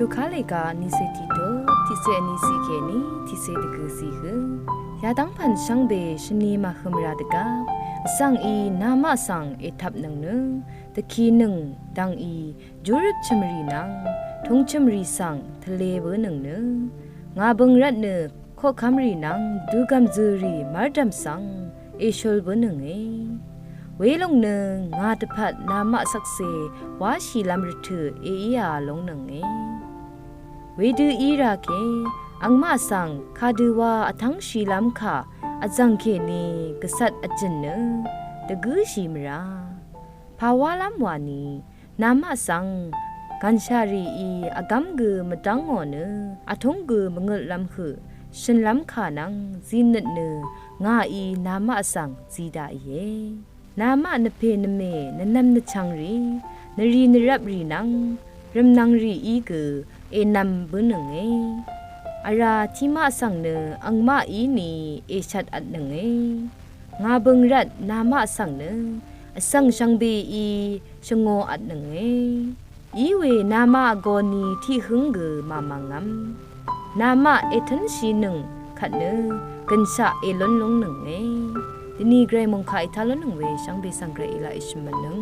ลูกค้าเลยกานิเซติโตทิเซนิสิเคนีทิเซตกุสิฮึยาตังพันช่างเบชนีมาขมราดกาสังอีนามาสังเอทับนังนึตะคีนึงดังอีจูรุชมรีนังทงชมรีสังทะเลเบนึงนึงาบังรัดนึข้อคำรีนังดูกำจูรีมาร์ดัมสังเอชอลเบนึงเอเวลงนึงงาตพัดนามาสักเซวาชีลำรถือเอียลงนึงเอเวดูอีราเกอังมาสังคาดูว่าทั้งชีลำค่ะอาจังเคนีกษัตริย์อจินเนตะกูชีมราภาวะลำวานีนามาสังกันชารีอีอากำกือมตังงอเนอาทงกือมงุลำคือฉันลำขานังจีนเนงาอีนามาสังจีดาเยนามาเนเพนเมนนำนชังรีนรีนรับรีนังรำนังรีอีกือเอนำบุนึงเออาราที่มาสังเนอังมาอีนีเอชัดอัดนึงเองาบึงรัดนามาสังเนสังชังเบอีชงโงอัดนึงเออีเวนามาโกนีที่หึงกือมามังงำนามาเอทันชีนึงขัดเนกันชะเอล้นลงนึงเอทีนี้เกรมงคายทาลนึงเวชังเบสังเกรอิลาอิชมันนึง